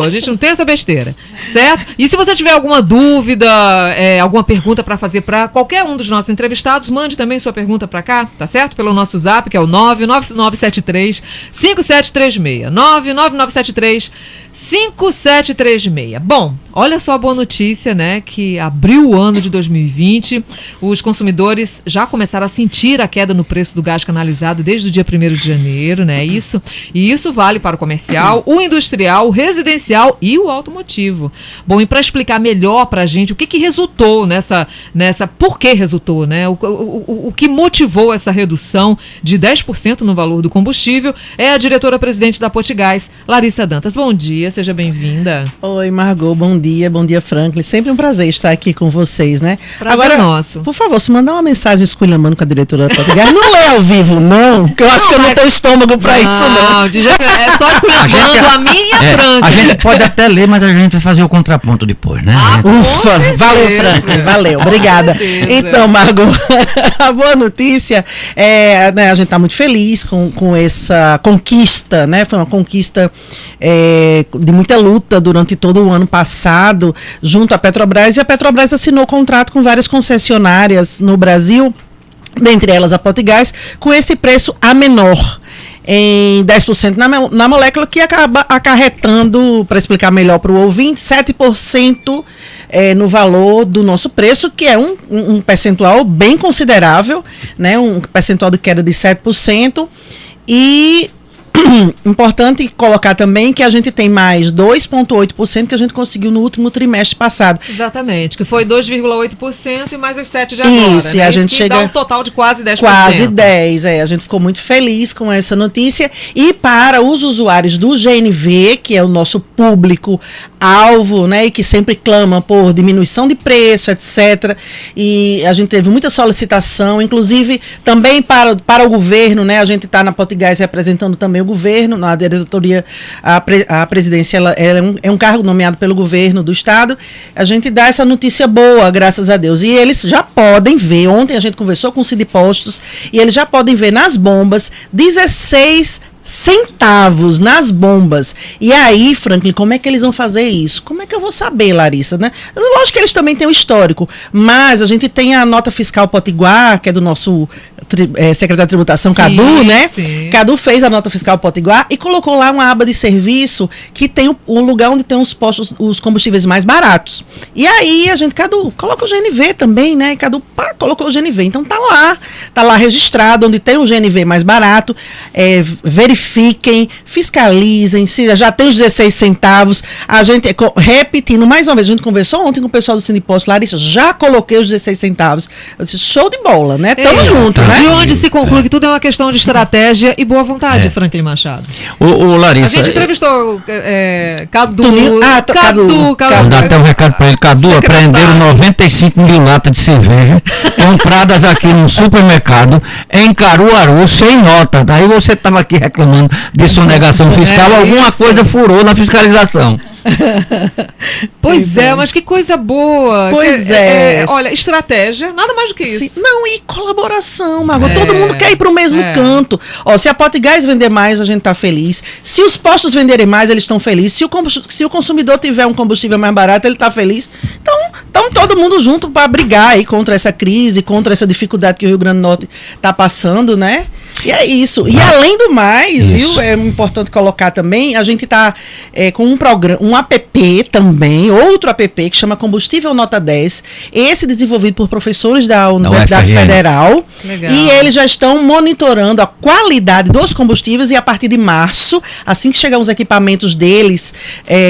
A gente não tem essa besteira, certo? E se você tiver alguma dúvida, alguma pergunta para fazer para qualquer um dos nossos entrevistados, mande também sua pergunta para cá, tá certo? Pelo nosso zap, que é o 99973-5736. 99973-5736. Bom, olha só a boa notícia, né? Que abriu o ano de 2020, os consumidores já começaram a sentir a queda no preço do gás canalizado desde o dia 1º de janeiro, né? E isso vale para o comercial, o industrial, o residencial e o automotivo. Bom, e para explicar melhor para a gente o que resultou nessa por que resultou, né? O que motivou essa redução de 10% no valor do combustível é a diretora-presidente da Potigás, Larissa Dantas. Bom dia, seja bem-vinda. Oi, Margot, bom dia, Franklin. Sempre um prazer estar aqui com vocês, né? Prazer agora, nosso. Por favor, se mandar uma mensagem esculhambando com a diretora da Potigás, não lê ao vivo, não, que eu acho que eu não tenho estômago para isso, não. É só esculhambando a minha e a Franklin. A gente pode até ler, mas a gente vai fazer o contraponto depois, né? Ufa, valeu, Franklin, valeu, obrigada. Então, Margot, a boa notícia né, a gente está muito feliz com essa conquista, né? Foi uma conquista de muita luta durante todo o ano passado, junto à Petrobras, e a Petrobras assinou contrato com várias concessionárias no Brasil, dentre elas a Potigás, com esse preço a menor, em 10% na molécula, que acaba acarretando, para explicar melhor para o ouvinte, 7% no valor do nosso preço, que é um percentual bem considerável, né? Um percentual de queda de 7%. E importante colocar também que a gente tem mais 2,8% que a gente conseguiu no último trimestre passado. Exatamente, que foi 2,8% e mais os 7% de agora. Isso, né? e a gente chega dá um total de quase 10%. Quase 10%, a gente ficou muito feliz com essa notícia. E para os usuários do GNV, que é o nosso público-alvo, né, e que sempre clama por diminuição de preço, etc. E a gente teve muita solicitação, inclusive também para o governo, né, a gente está na Potigás representando também o governo, na diretoria, a presidência é um cargo nomeado pelo governo do estado. A gente dá essa notícia boa, graças a Deus. E eles já podem ver, ontem a gente conversou com o Sindipostos, e eles já podem ver nas bombas 16 centavos nas bombas. E aí, Franklin, como é que eles vão fazer isso? Como é que eu vou saber, Larissa, né? Lógico que eles também têm um histórico, mas a gente tem a nota fiscal Potiguar, que é do nosso secretário de tributação, sim, Cadu, né? Sim. Cadu fez a nota fiscal Potiguar e colocou lá uma aba de serviço que tem o lugar onde tem os combustíveis mais baratos. E aí a gente, Cadu, coloca o GNV também, né? E Cadu, colocou o GNV. Então tá lá registrado, onde tem o GNV mais barato, verifiquem, fiscalizem, se já tem os 16 centavos, a gente, repetindo, mais uma vez, a gente conversou ontem com o pessoal do Sindiposto, Larissa, já coloquei os 16 centavos. Eu disse, show de bola, né? Tamo junto, né? De onde se conclui que tudo é uma questão de estratégia e boa vontade, Franklin Machado. O Larissa... A gente entrevistou Cadu. Vou dar até um recado para ele. Cadu, apreenderam 95 mil latas de cerveja compradas aqui no supermercado em Caruaru, sem nota. Daí você estava aqui reclamando de sonegação fiscal, alguma coisa furou na fiscalização. Pois mas que coisa boa. Pois olha, estratégia, nada mais do que isso. Sim. Não, e colaboração, Margot. Todo mundo quer ir para o mesmo canto. Ó, se a Potigás vender mais, a gente está feliz. Se os postos venderem mais, eles estão felizes. Se o consumidor tiver um combustível mais barato, ele está feliz. Então, todo mundo junto para brigar aí contra essa crise, contra essa dificuldade que o Rio Grande do Norte está passando, né? E é isso. E além do mais, viu, é importante colocar também, a gente está com um programa, um app também, outro app que chama Combustível Nota 10, esse desenvolvido por professores da Universidade Federal. Legal. E eles já estão monitorando a qualidade dos combustíveis e a partir de março, assim que chegar os equipamentos deles,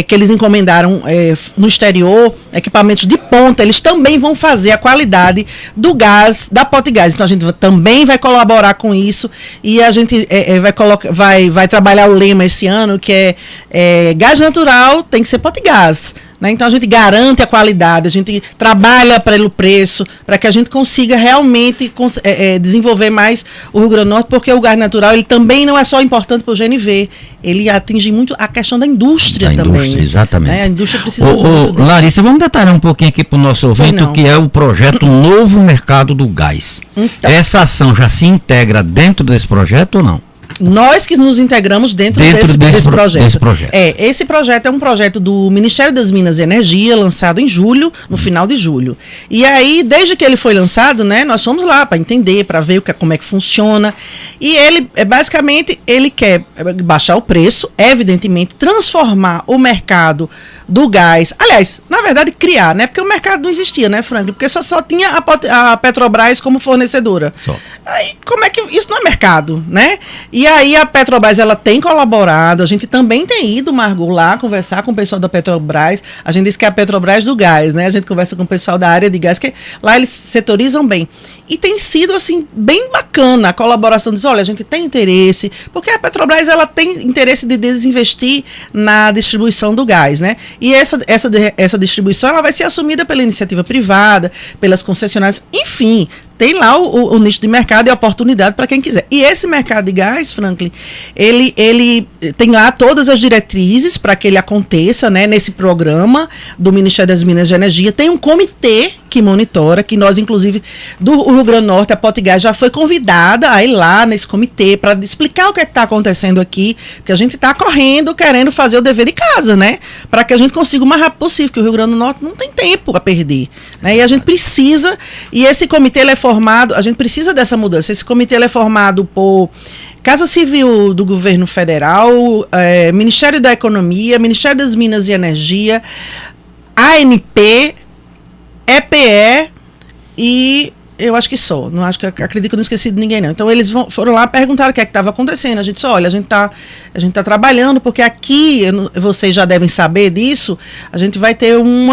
que eles encomendaram no exterior, equipamentos de ponta, eles também vão fazer a qualidade do gás da Potigás. Então a gente também vai colaborar com isso e a gente vai trabalhar o lema esse ano, que é gás natural tem que ser Potigás. Né? Então a gente garante a qualidade, a gente trabalha pelo preço, para que a gente consiga realmente desenvolver mais o Rio Grande do Norte, porque o gás natural ele também não é só importante para o GNV, ele atinge muito a questão da indústria também. Exatamente. Né? A indústria precisa muito. Larissa, vamos detalhar um pouquinho aqui para o nosso ouvinte o que é o projeto Novo Mercado do Gás. Então, essa ação já se integra dentro desse projeto ou não? Nós que nos integramos dentro desse projeto. Esse projeto é um projeto do Ministério das Minas e Energia, lançado em julho, no final de julho. E aí, desde que ele foi lançado, né, nós fomos lá para entender, para ver como é que funciona. E ele, basicamente, ele quer baixar o preço, evidentemente, transformar o mercado do gás. Aliás, na verdade, criar, né? Porque o mercado não existia, né, Franklin? Porque só tinha a Petrobras como fornecedora. Aí, como é que... Isso não é mercado, né? E aí a Petrobras, ela tem colaborado, a gente também tem ido, Margot, lá conversar com o pessoal da Petrobras. A gente diz que é a Petrobras do gás, né? A gente conversa com o pessoal da área de gás, que lá eles setorizam bem. E tem sido, assim, bem bacana a colaboração. Diz, olha, a gente tem interesse, porque a Petrobras, ela tem interesse de desinvestir na distribuição do gás, né? E essa distribuição, ela vai ser assumida pela iniciativa privada, pelas concessionárias, enfim... Tem lá o nicho de mercado e a oportunidade para quem quiser. E esse mercado de gás, Franklin, ele tem lá todas as diretrizes para que ele aconteça, né, nesse programa do Ministério das Minas e Energia. Tem um comitê que monitora, que nós, inclusive, do Rio Grande do Norte, a Potgás já foi convidada a ir lá nesse comitê para explicar o que é que está acontecendo aqui, porque a gente está correndo, querendo fazer o dever de casa, né? Para que a gente consiga o mais rápido possível, porque o Rio Grande do Norte não tem tempo a perder, né? E a gente precisa, e esse comitê ele é formado, a gente precisa dessa mudança. Esse comitê ele é formado por Casa Civil do Governo Federal, Ministério da Economia, Ministério das Minas e Energia, ANP, EPE e eu acho que só. Não acho que acredito que eu não esqueci de ninguém, não. Então eles foram lá, perguntaram o que é que estava acontecendo. A gente disse, olha, a gente tá trabalhando, porque aqui, vocês já devem saber disso, a gente vai ter um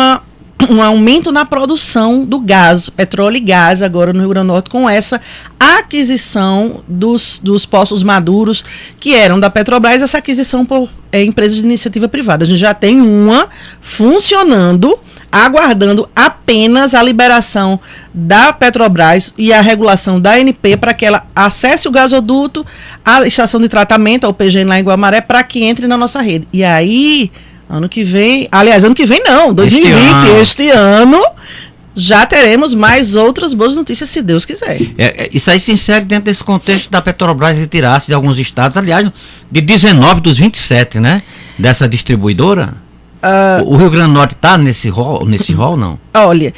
aumento na produção do gás, petróleo e gás agora no Rio Grande do Norte, com essa aquisição dos poços maduros que eram da Petrobras, essa aquisição por empresas de iniciativa privada. A gente já tem uma funcionando, aguardando apenas a liberação da Petrobras e a regulação da ANP para que ela acesse o gasoduto, a estação de tratamento, a UPGN lá em Guamaré, para que entre na nossa rede. E aí... Ano que vem não, 2020, este ano, já teremos mais outras boas notícias, se Deus quiser. Isso aí se insere dentro desse contexto da Petrobras retirar-se de alguns estados, aliás, de 19 dos 27, né? Dessa distribuidora. O Rio Grande do Norte está nesse rol, não? Olha,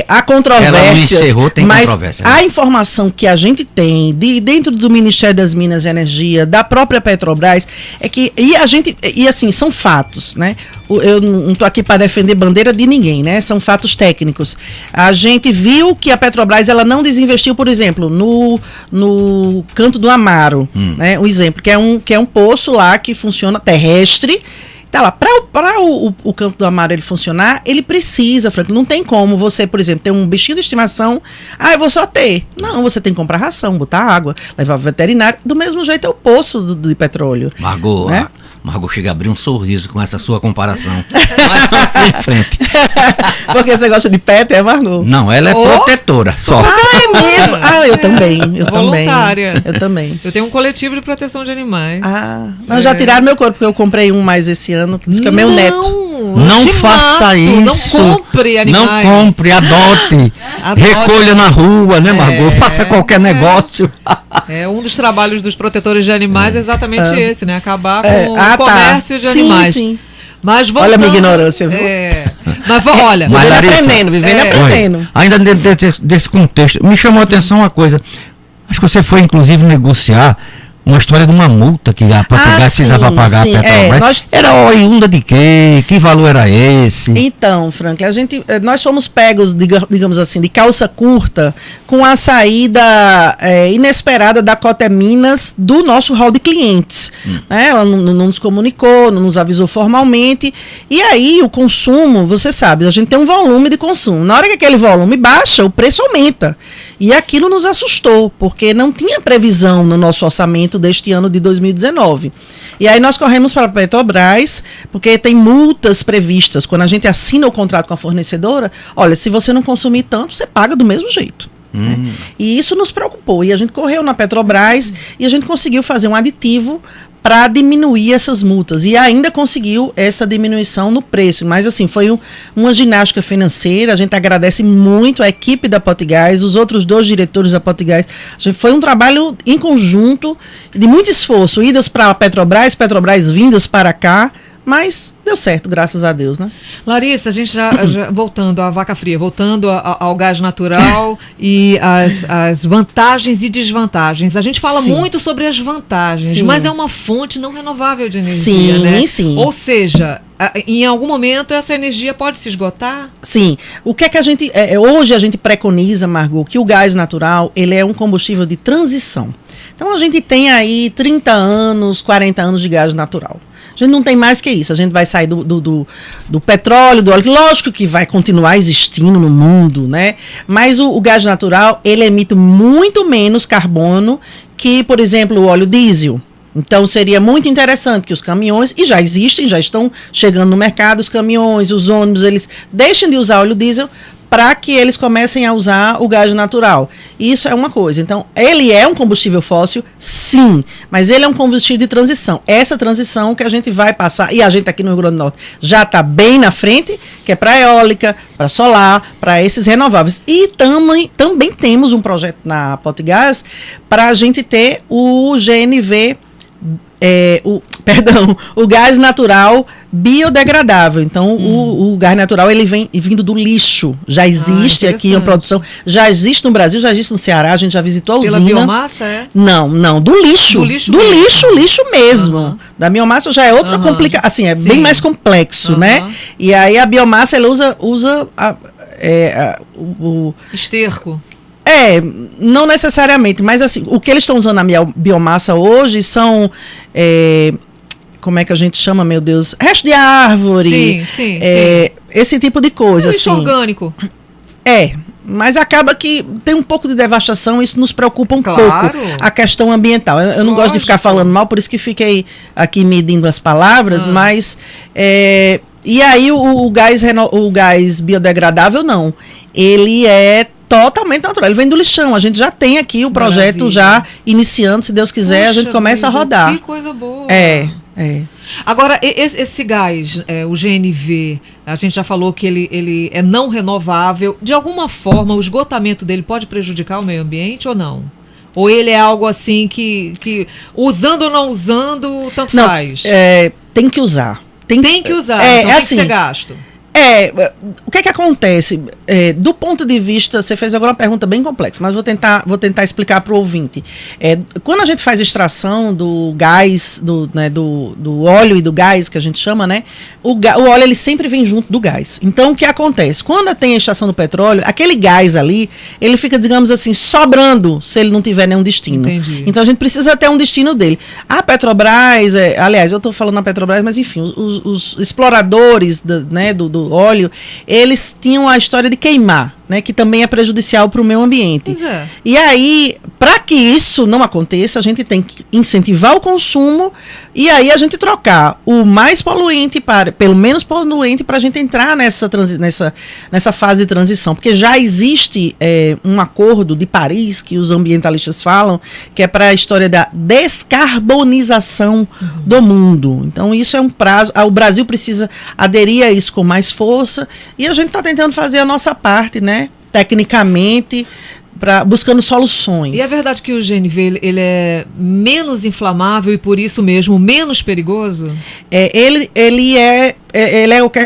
há controvérsias, ela não encerrou, tem mas controvérsia, né? A informação que a gente tem dentro do Ministério das Minas e Energia, da própria Petrobras, é que, e assim, são fatos, né? Eu não estou aqui para defender bandeira de ninguém, né? São fatos técnicos. A gente viu que a Petrobras, ela não desinvestiu, por exemplo, no Canto do Amaro, né? Um exemplo, que é um poço lá que funciona terrestre. Tá lá, para o Canto do Amaro ele funcionar, ele precisa, Franklin, não tem como você, por exemplo, ter um bichinho de estimação, eu vou só ter. Não, você tem que comprar ração, botar água, levar pro veterinário, do mesmo jeito é o poço de petróleo. Margot, né? Margot chega a abrir um sorriso com essa sua comparação. Mas em frente. Porque você gosta de pet, Margot? Não, ela é protetora, só. É mesmo? Eu também. Voluntária. Eu também. Eu tenho um coletivo de proteção de animais. Mas já tiraram meu corpo, porque eu comprei um mais esse ano, que diz que é meu neto. Não faça isso. Não compre animais. Não compre, adote. Recolha na rua, né, Margot? Faça qualquer negócio. Um dos trabalhos dos protetores de animais é exatamente esse, né? Acabar com o comércio de animais. Sim. Mas voltando, olha a minha ignorância, viu? Mas olha, vivendo e aprendendo. Ainda dentro desse contexto, me chamou a atenção uma coisa. Acho que você foi, inclusive, negociar uma história de uma multa que a Potgás precisava pagar a Petrobras. Era oriunda de quê? Que valor era esse? Então, Franklin, nós fomos pegos, digamos assim, de calça curta com a saída inesperada da Coteminas do nosso hall de clientes. Né? Ela não nos comunicou, não nos avisou formalmente. E aí o consumo, você sabe, a gente tem um volume de consumo. Na hora que aquele volume baixa, o preço aumenta. E aquilo nos assustou, porque não tinha previsão no nosso orçamento deste ano de 2019. E aí nós corremos para a Petrobras, porque tem multas previstas. Quando a gente assina o contrato com a fornecedora, olha, se você não consumir tanto, você paga do mesmo jeito. Né? E isso nos preocupou. E a gente correu na Petrobras e a gente conseguiu fazer um aditivo para diminuir essas multas, e ainda conseguiu essa diminuição no preço, mas assim, foi uma ginástica financeira. A gente agradece muito a equipe da Potigás, os outros 2 diretores da Potigás. Foi um trabalho em conjunto, de muito esforço, idas para a Petrobras vindas para cá, mas deu certo, graças a Deus, né? Larissa, a gente já voltando à vaca fria, voltando ao gás natural e as vantagens e desvantagens. A gente fala muito sobre as vantagens, mas é uma fonte não renovável de energia, né? Sim. Ou seja, em algum momento essa energia pode se esgotar? Sim. O que é que a gente... hoje a gente preconiza, Margot, que o gás natural, ele é um combustível de transição. Então a gente tem aí 30 anos, 40 anos de gás natural. A gente não tem mais que isso. A gente vai sair do petróleo, do óleo. Lógico que vai continuar existindo no mundo, né? Mas o gás natural, ele emite muito menos carbono que, por exemplo, o óleo diesel. Então, seria muito interessante que os caminhões, e já existem, já estão chegando no mercado, os caminhões, os ônibus, eles deixem de usar óleo diesel para que eles comecem a usar o gás natural. Isso é uma coisa. Então, ele é um combustível fóssil, sim, mas ele é um combustível de transição. Essa transição que a gente vai passar, e a gente aqui no Rio Grande do Norte já está bem na frente, que é para eólica, para solar, para esses renováveis. E também temos um projeto na Potigás para a gente ter o GNV, o gás natural biodegradável. Então, o gás natural, ele vem vindo do lixo. Já existe aqui uma produção, já existe no Brasil, já existe no Ceará, a gente já visitou a usina. Pela biomassa, é? Não, do lixo. Do lixo mesmo. Da biomassa já é outra complicação, assim, sim, bem mais complexo, né? E aí a biomassa, ela usa o esterco. Não necessariamente, mas assim, o que eles estão usando na biomassa hoje são, como é que a gente chama, meu Deus? Resto de árvore, sim. Esse tipo de coisa. Lixo orgânico. Mas acaba que tem um pouco de devastação, isso nos preocupa um pouco, a questão ambiental. Eu não gosto de ficar falando mal, por isso que fiquei aqui medindo as palavras, mas... e aí o gás biodegradável, não. Ele é totalmente natural, ele vem do lixão. A gente já tem aqui o projeto já iniciando, se Deus quiser, a gente começa a rodar. Que coisa boa. Agora, esse gás, o GNV, a gente já falou que ele é não renovável. De alguma forma, o esgotamento dele pode prejudicar o meio ambiente ou não? Ou ele é algo assim que usando ou não usando, tanto faz? Tem que usar. Tem que usar, então tem assim, que ser gasto. O que é que acontece? Do ponto de vista, você fez agora uma pergunta bem complexa, mas vou tentar explicar para o ouvinte. Quando a gente faz extração do gás, do óleo e do gás, que a gente chama, né? O óleo, ele sempre vem junto do gás. Então, o que acontece? Quando tem a extração do petróleo, aquele gás ali, ele fica, digamos assim, sobrando, se ele não tiver nenhum destino. Entendi. Então, a gente precisa ter um destino dele. A Petrobras, aliás, eu estou falando na Petrobras, mas enfim, os exploradores do óleo, eles tinham a história de queimar, né, que também é prejudicial para o meio ambiente. E aí, para que isso não aconteça, a gente tem que incentivar o consumo e aí a gente trocar o mais poluente pelo menos poluente para a gente entrar nessa fase de transição. Porque já existe um acordo de Paris, que os ambientalistas falam, que é para a história da descarbonização do mundo. Então, isso é um prazo. O Brasil precisa aderir a isso com mais força e a gente está tentando fazer a nossa parte, né? Tecnicamente, buscando soluções. E é verdade que o GNV ele é menos inflamável e por isso mesmo menos perigoso?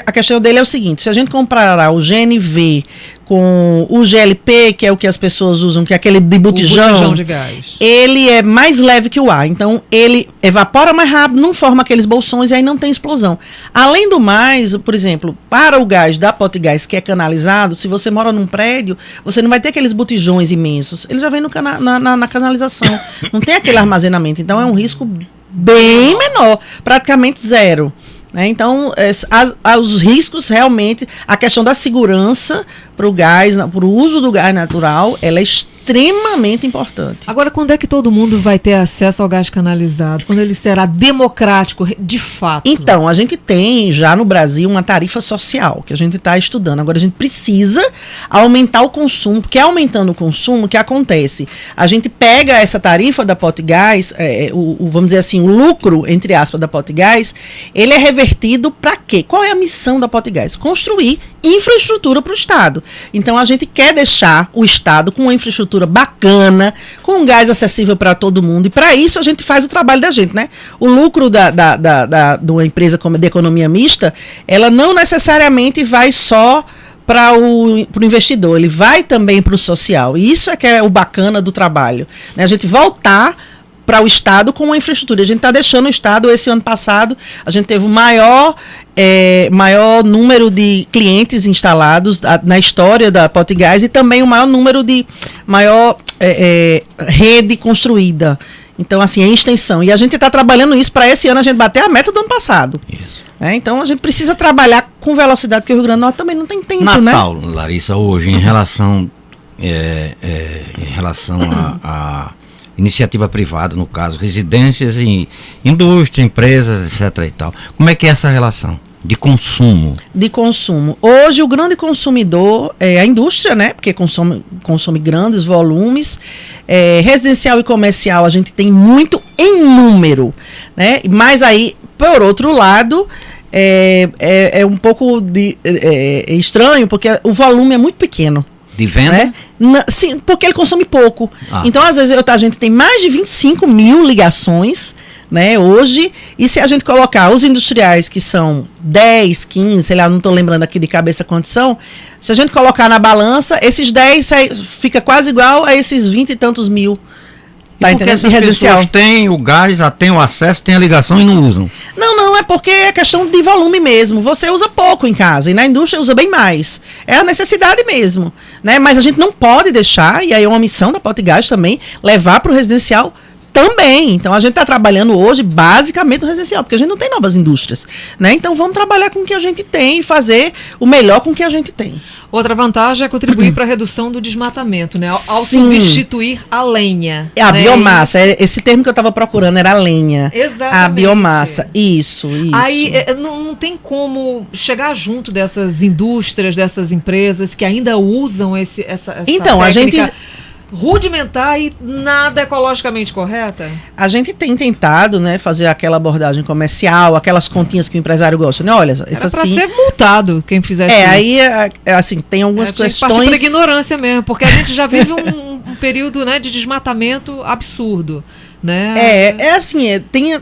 A questão dele é o seguinte: se a gente comparar o GNV com o GLP, que é o que as pessoas usam, que é aquele de botijão, botijão de gás, ele é mais leve que o ar, então ele evapora mais rápido, não forma aqueles bolsões e aí não tem explosão. Além do mais, por exemplo, para o gás da Potigás, que é canalizado, se você mora num prédio, você não vai ter aqueles botijões imensos, ele já vem na canalização, não tem aquele armazenamento, então é um risco bem menor, praticamente zero. Então, os riscos realmente, a questão da segurança para o gás, para o uso do gás natural, ela é extremamente extremamente importante. Agora, quando é que todo mundo vai ter acesso ao gás canalizado? Quando ele será democrático, de fato? Então, a gente tem já no Brasil uma tarifa social que a gente está estudando. Agora, a gente precisa aumentar o consumo, porque aumentando o consumo, o que acontece? A gente pega essa tarifa da Potigás, vamos dizer assim, o lucro, entre aspas, da Potigás, ele é revertido para quê? Qual é a missão da Potigás? Construir infraestrutura para o Estado. Então, a gente quer deixar o Estado com uma infraestrutura bacana, com um gás acessível para todo mundo. E para isso, a gente faz o trabalho da gente, né? O lucro de uma empresa de economia mista, ela não necessariamente vai só para o investidor, ele vai também para o social. E isso é que é o bacana do trabalho, né? A gente voltar para o Estado com uma infraestrutura. A gente está deixando o Estado, esse ano passado, a gente teve o maior número de clientes instalados na história da Potigás e também o maior rede construída. Então, assim, é extensão. E a gente está trabalhando isso para esse ano a gente bater a meta do ano passado. Isso. Então, a gente precisa trabalhar com velocidade, porque o Rio Grande do Norte também não tem tempo, Natal, né? Larissa, hoje, em relação a iniciativa privada, no caso, residências e indústria, empresas, etc. e tal. Como é que é essa relação de consumo? De consumo. Hoje o grande consumidor é a indústria, né? Porque consome grandes volumes. Residencial e comercial a gente tem muito em número, né? Mas aí, por outro lado, é um pouco estranho, porque o volume é muito pequeno. De venda? Né? Sim, porque ele consome pouco. Então, às vezes, a gente tem mais de 25 mil ligações, né, hoje, e se a gente colocar os industriais, que são 10, 15, sei lá, não estou lembrando aqui de cabeça quantos são, se a gente colocar na balança, esses 10 fica quase igual a esses 20 e tantos mil. Tá, porque essas pessoas têm o gás, têm o acesso, têm a ligação e não usam? Não, é porque é questão de volume mesmo. Você usa pouco em casa e na indústria usa bem mais. É a necessidade mesmo, né? Mas a gente não pode deixar, e aí é uma missão da Potigás também, levar para o residencial também. Então, a gente está trabalhando hoje basicamente no residencial, porque a gente não tem novas indústrias, né? Então, vamos trabalhar com o que a gente tem e fazer o melhor com o que a gente tem. Outra vantagem é contribuir para a redução do desmatamento, né? Ao substituir a lenha. A biomassa, esse termo que eu estava procurando era a lenha. Exatamente. A biomassa, isso. Aí não tem como chegar junto dessas indústrias, dessas empresas que ainda usam essa então, técnica. A gente rudimentar e nada ecologicamente correta? A gente tem tentado, né, fazer aquela abordagem comercial, aquelas continhas que o empresário gosta, né? Olha, isso era pra assim, ser multado quem fizesse isso. Aí, assim, tem algumas questões... Partir pra ignorância mesmo, porque a gente já vive um período, né, de desmatamento absurdo. Né?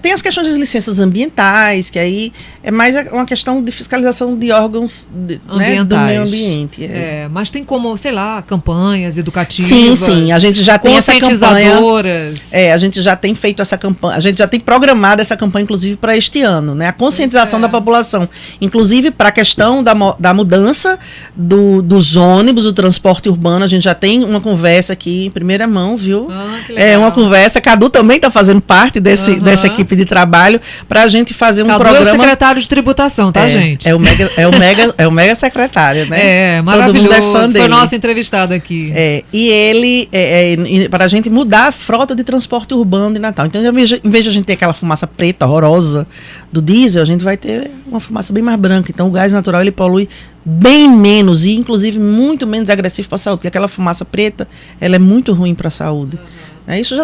Tem as questões das licenças ambientais, que aí é mais uma questão de fiscalização de órgãos né, do meio ambiente. Mas tem como, sei lá, campanhas educativas. Sim, a gente já tem essa campanha. A gente já tem feito essa campanha, a gente já tem programado essa campanha, inclusive, para este ano, né? A conscientização da população, inclusive para a questão da mudança dos ônibus, do transporte urbano. A gente já tem uma conversa aqui em primeira mão, viu? Que legal. Uma conversa, Cadu também está fazendo parte dessa equipe de trabalho para a gente fazer um programa. É o secretário de tributação, tá, gente? É o mega secretário, né? Maravilhoso. Todo mundo é fã dele. Foi nosso entrevistado aqui. E ele, para a gente mudar a frota de transporte urbano de Natal. Então, em vez de a gente ter aquela fumaça preta, horrorosa do diesel, a gente vai ter uma fumaça bem mais branca. Então, o gás natural, ele polui bem menos e, inclusive, muito menos agressivo para a saúde. Porque aquela fumaça preta, ela é muito ruim para a saúde. Isso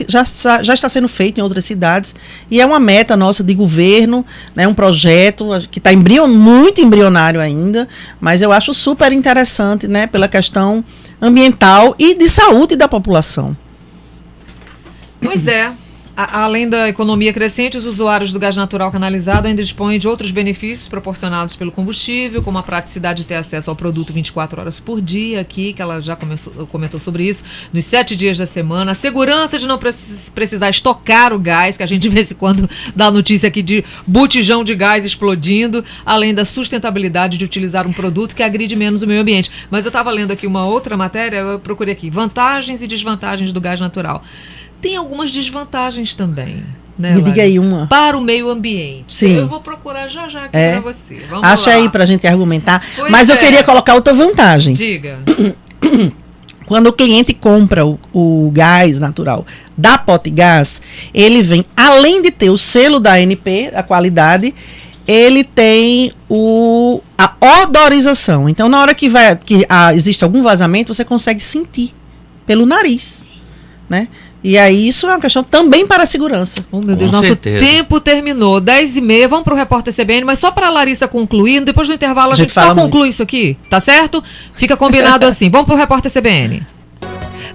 já está sendo feito em outras cidades e é uma meta nossa de governo, né, um projeto que está muito embrionário ainda, mas eu acho super interessante, né, pela questão ambiental e de saúde da população. Pois é. Além da economia crescente, os usuários do gás natural canalizado ainda dispõem de outros benefícios proporcionados pelo combustível, como a praticidade de ter acesso ao produto 24 horas por dia, aqui, que ela já comentou sobre isso, nos 7 dias da semana, a segurança de não precisar estocar o gás, que a gente de vez em quando dá notícia aqui de botijão de gás explodindo, além da sustentabilidade de utilizar um produto que agride menos o meio ambiente. Mas eu estava lendo aqui uma outra matéria, eu procurei aqui, vantagens e desvantagens do gás natural. Tem algumas desvantagens também, né? Me diga aí uma. Para o meio ambiente. Sim. Eu vou procurar já aqui para você. Vamos Acha lá. Aí para a gente argumentar. Mas eu queria colocar outra vantagem. Diga. Quando o cliente compra o gás natural da Potigás, ele vem, além de ter o selo da ANP, a qualidade, ele tem a odorização. Então, na hora que existe algum vazamento, você consegue sentir pelo nariz, né? E aí isso é uma questão também para a segurança. Oh, meu Deus, Com nosso certeza. tempo terminou. 10h30, vamos para o Repórter CBN, mas só para a Larissa concluir, depois do intervalo a gente só conclui isso aqui, tá certo? Fica combinado assim. Vamos para o Repórter CBN.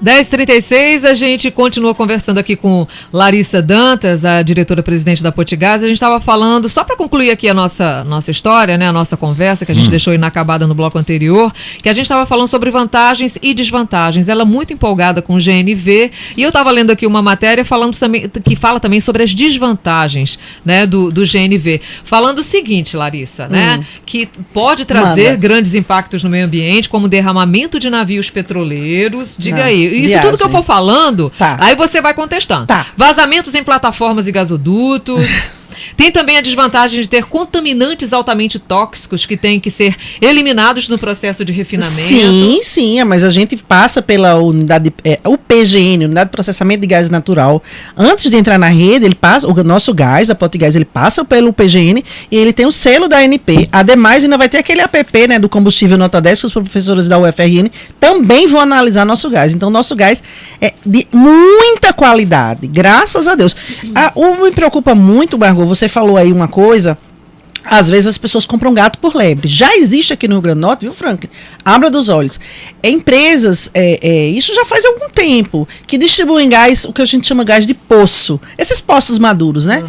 10h36, a gente continua conversando aqui com Larissa Dantas, a diretora-presidente da Potigás. A gente estava falando, só para concluir aqui a nossa história, né, a nossa conversa, que a gente deixou inacabada no bloco anterior, que a gente estava falando sobre vantagens e desvantagens. Ela muito empolgada com o GNV, e eu estava lendo aqui uma matéria que fala também sobre as desvantagens, né, do GNV. Falando o seguinte, Larissa, né, que pode trazer grandes impactos no meio ambiente, como derramamento de navios petroleiros. Diga aí. Isso viagem. Tudo que eu for falando, aí você vai contestando. Vazamentos em plataformas e gasodutos. Tem também a desvantagem de ter contaminantes altamente tóxicos que têm que ser eliminados no processo de refinamento. Sim, mas a gente passa pela unidade, o PGN, Unidade de Processamento de Gás Natural. Antes de entrar na rede, ele passa, o nosso gás, da Potigás, ele passa pelo PGN e ele tem o selo da ANP. Ademais, ainda vai ter aquele APP, né, do combustível nota 10, que os professores da UFRN também vão analisar nosso gás. Então, nosso gás é de muita qualidade, graças a Deus. Me preocupa muito, Margot, você falou aí uma coisa, às vezes as pessoas compram gato por lebre. Já existe aqui no Rio Grande do Norte, viu, Franklin? Abra dos olhos. Empresas, isso já faz algum tempo, que distribuem gás, o que a gente chama gás de poço. Esses poços maduros, né?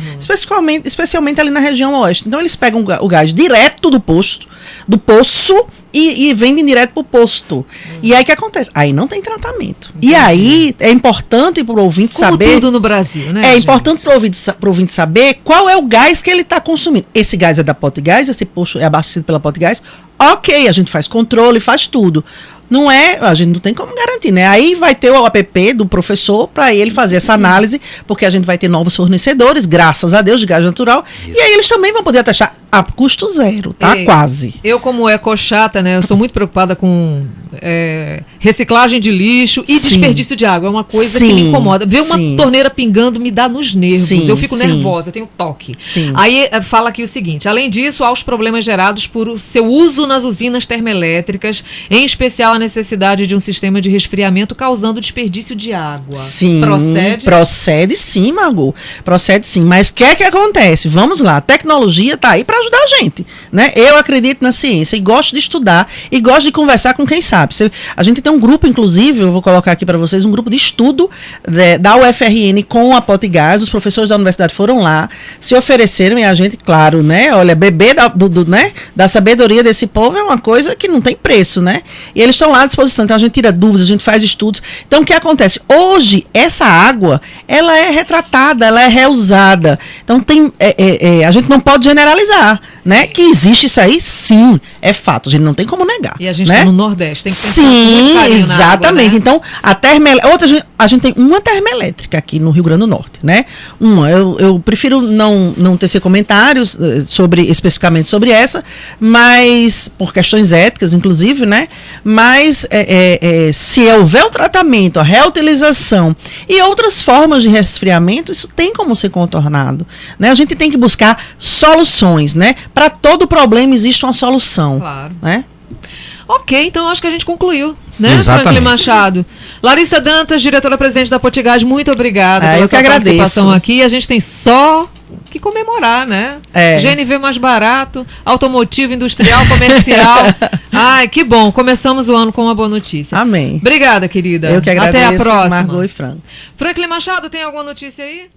Especialmente ali na região oeste. Então eles pegam o gás direto do poço e vendem direto pro posto. E aí o que acontece? Aí não tem tratamento. E aí é importante para o ouvinte saber... Como tudo no Brasil, né? Importante para o ouvinte saber qual é o gás que ele está consumindo. Esse gás é da Potigás, esse posto é abastecido pela Potigás. Ok, a gente faz controle, faz tudo. Não é, a gente não tem como garantir, né? Aí vai ter o app do professor para ele fazer essa análise, porque a gente vai ter novos fornecedores, graças a Deus, de gás natural. Isso. E aí eles também vão poder taxar a custo zero, tá? Quase. Eu, como ecochata, né? Eu sou muito preocupada com reciclagem de lixo e desperdício de água. É uma coisa que me incomoda. Ver uma torneira pingando me dá nos nervos. Eu fico nervosa, eu tenho toque. Aí fala aqui o seguinte: além disso, há os problemas gerados por o seu uso nas usinas termoelétricas, em especial a necessidade de um sistema de resfriamento causando desperdício de água. Sim. Procede sim, Margot. Procede sim. Mas o que é que acontece? Vamos lá. A tecnologia está aí para ajudar a gente, né? Eu acredito na ciência e gosto de estudar e gosto de conversar com quem sabe. A gente tem um grupo, inclusive, eu vou colocar aqui para vocês, um grupo de estudo da UFRN com a Potigás. Os professores da universidade foram lá, se ofereceram e a gente, claro, né? Olha, beber né? Da sabedoria desse povo é uma coisa que não tem preço, né? E eles estão lá à disposição. Então a gente tira dúvidas, a gente faz estudos. Então o que acontece? Hoje, essa água, ela é retratada, ela é reusada. Então a gente não pode generalizar, né? Que existe isso aí, sim, é fato. A gente não tem como negar. E a gente está, né? No Nordeste, tem que sim, exatamente. Água, né? Então, a gente tem uma termoelétrica aqui no Rio Grande do Norte, né? Eu prefiro não tecer comentários especificamente sobre essa, mas por questões éticas, inclusive, né? Mas se houver o tratamento, a reutilização e outras formas de resfriamento, isso tem como ser contornado, né? A gente tem que buscar soluções, né? Para todo problema existe uma solução, claro, né? Ok, então acho que a gente concluiu, né, Franklin Machado? Larissa Dantas, diretora-presidente da Potigás, muito obrigada pela sua participação aqui. A gente tem só que comemorar, né? GNV mais barato, automotivo, industrial, comercial. Ai, que bom. Começamos o ano com uma boa notícia. Amém. Obrigada, querida. Eu que agradeço. Até a próxima. Margot e Franklin. Franklin Machado, tem alguma notícia aí?